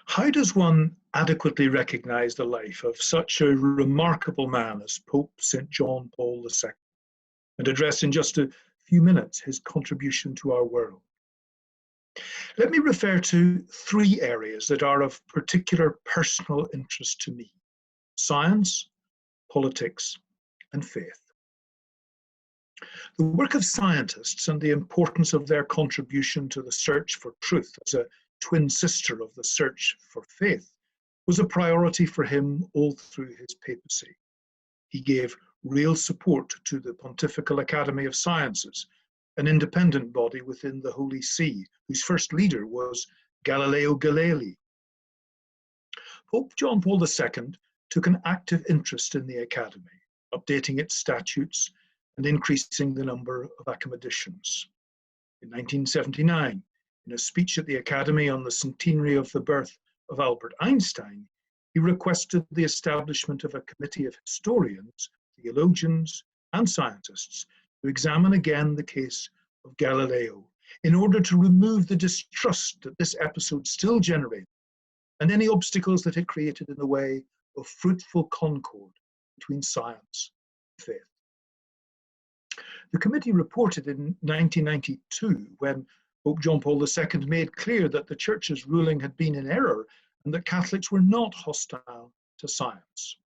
How does one adequately recognize the life of such a remarkable man as Pope St. John Paul II and address in just a few minutes his contribution to our world? Let me refer to three areas that are of particular personal interest to me: science, politics, and faith. The work of scientists and the importance of their contribution to the search for truth as a twin sister of the search for faith was a priority for him all through his papacy. He gave real support to the Pontifical Academy of Sciences, an independent body within the Holy See, whose first leader was Galileo Galilei. Pope John Paul II took an active interest in the Academy, updating its statutes and increasing the number of academicians. In 1979, in a speech at the Academy on the centenary of the birth of Albert Einstein, he requested the establishment of a committee of historians, theologians, and scientists to examine again the case of Galileo in order to remove the distrust that this episode still generated and any obstacles that it created in the way of fruitful concord between science and faith. The committee reported in 1992 when Pope John Paul II made clear that the Church's ruling had been in error and that Catholics were not hostile to science.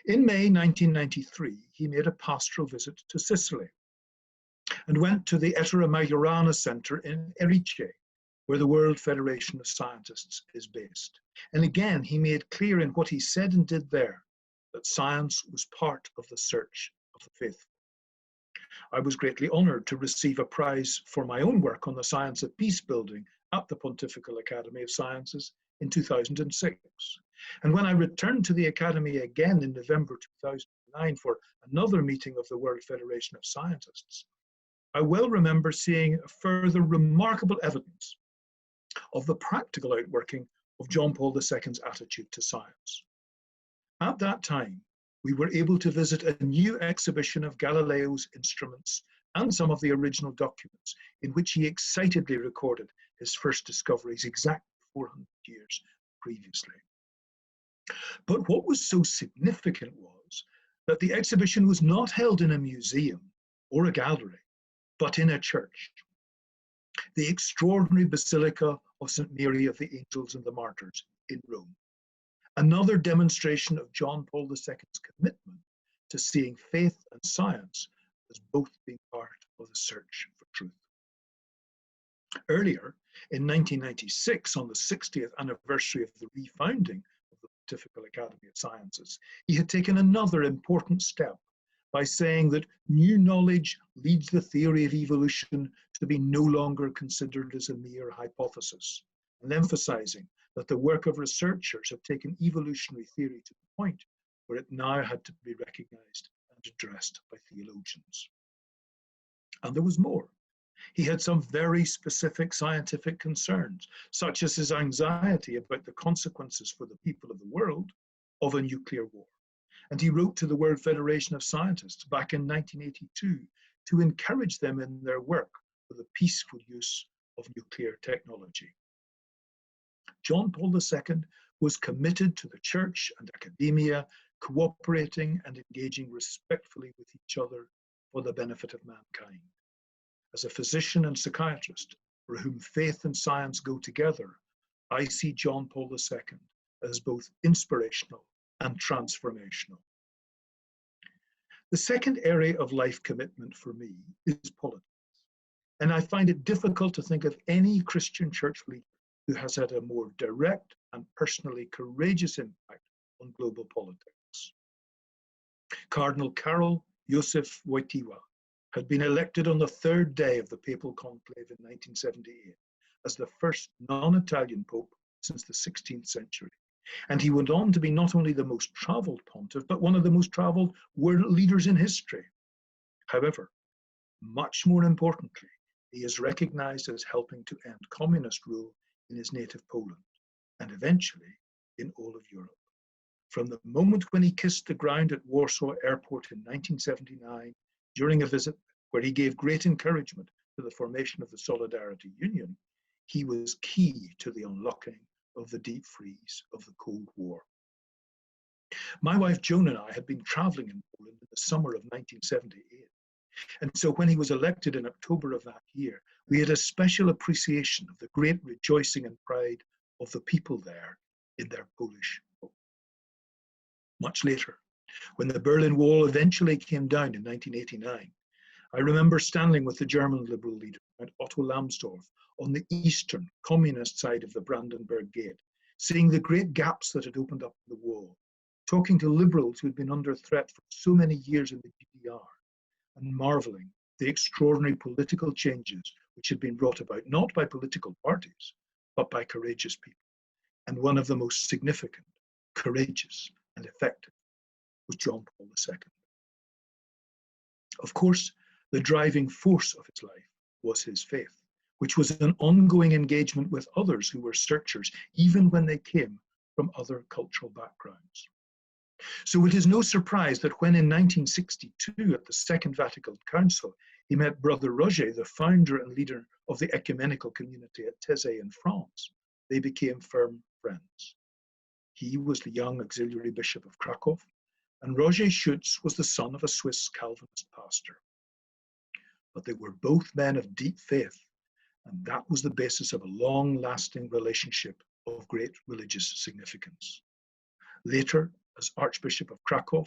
In May 1993, he made a pastoral visit to Sicily and went to the Ettore Majorana Center in Erice, where the World Federation of Scientists is based. And again, he made clear in what he said and did there that science was part of the search of the faithful. I was greatly honored to receive a prize for my own work on the science of peace building at the Pontifical Academy of Sciences in 2006. And when I returned to the Academy again in November 2009 for another meeting of the World Federation of Scientists, I well remember seeing further remarkable evidence of the practical outworking of John Paul II's attitude to science. At that time, we were able to visit a new exhibition of Galileo's instruments and some of the original documents in which he excitedly recorded his first discoveries exactly 400 years previously. But what was so significant was that the exhibition was not held in a museum or a gallery, but in a church, the extraordinary Basilica of St. Mary of the Angels and the Martyrs in Rome. Another demonstration of John Paul II's commitment to seeing faith and science as both being part of the search for truth. Earlier, in 1996, on the 60th anniversary of the refounding of the Pontifical Academy of Sciences, he had taken another important step by saying that new knowledge leads the theory of evolution to be no longer considered as a mere hypothesis, and emphasizing that the work of researchers had taken evolutionary theory to the point where it now had to be recognized and addressed by theologians. And there was more. He had some very specific scientific concerns, such as his anxiety about the consequences for the people of the world of a nuclear war. And he wrote to the World Federation of Scientists back in 1982 to encourage them in their work for the peaceful use of nuclear technology. John Paul II was committed to the church and academia, cooperating and engaging respectfully with each other for the benefit of mankind. As a physician and psychiatrist for whom faith and science go together, I see John Paul II as both inspirational and transformational. The second area of life commitment for me is politics. And I find it difficult to think of any Christian church leader who has had a more direct and personally courageous impact on global politics. Cardinal Karol Józef Wojtyła had been elected on the third day of the papal conclave in 1978 as the first non-Italian pope since the 16th century. And he went on to be not only the most traveled pontiff, but one of the most traveled world leaders in history. However, much more importantly, he is recognized as helping to end communist rule in his native Poland, and eventually in all of Europe. From the moment when he kissed the ground at Warsaw Airport in 1979, during a visit where he gave great encouragement to the formation of the Solidarity Union, he was key to the unlocking of the deep freeze of the Cold War. My wife Joan and I had been traveling in Poland in the summer of 1978. And so when he was elected in October of that year, we had a special appreciation of the great rejoicing and pride of the people there in their Polish hope. Much later, when the Berlin Wall eventually came down in 1989, I remember standing with the German Liberal leader, Otto Lambsdorff, on the eastern communist side of the Brandenburg Gate, seeing the great gaps that had opened up in the wall, talking to liberals who had been under threat for so many years in the GDR, and marveling the extraordinary political changes which had been brought about not by political parties, but by courageous people. And one of the most significant, courageous, and effective was John Paul II. Of course, the driving force of his life was his faith, which was an ongoing engagement with others who were searchers, even when they came from other cultural backgrounds. So it is no surprise that when in 1962 at the Second Vatican Council, he met Brother Roger, the founder and leader of the ecumenical community at Taizé in France, they became firm friends. He was the young auxiliary bishop of Krakow, and Roger Schutz was the son of a Swiss Calvinist pastor. But they were both men of deep faith, and that was the basis of a long-lasting relationship of great religious significance. Later, as Archbishop of Krakow,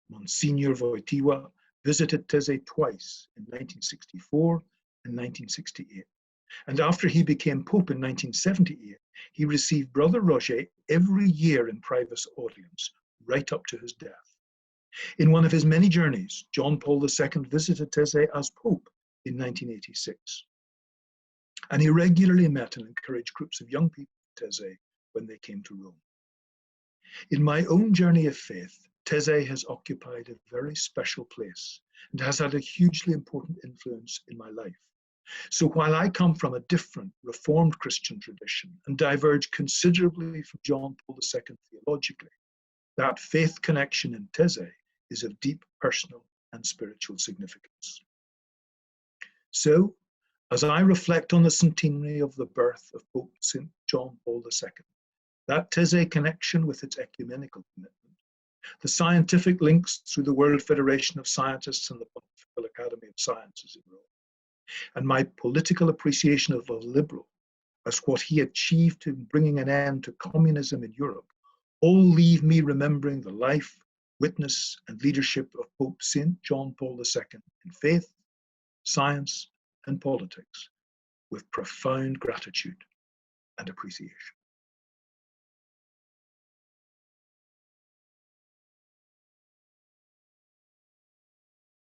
Monsignor Wojtyła visited Taizé twice in 1964 and 1968. And after he became Pope in 1978, he received Brother Roger every year in private audience, right up to his death. In one of his many journeys, John Paul II visited Taizé as Pope in 1986. And he regularly met and encouraged groups of young people in Taizé when they came to Rome. In my own journey of faith, Taizé has occupied a very special place and has had a hugely important influence in my life. So while I come from a different Reformed Christian tradition and diverge considerably from John Paul II theologically, that faith connection in Taizé is of deep personal and spiritual significance. So, as I reflect on the centenary of the birth of Pope St. John Paul II, that Taizé connection with its ecumenical commitment, the scientific links through the World Federation of Scientists and the Pontifical Academy of Sciences in Rome, and my political appreciation of a liberal as what he achieved in bringing an end to communism in Europe, all leave me remembering the life, witness, and leadership of Pope St. John Paul II in faith, science, and politics with profound gratitude and appreciation.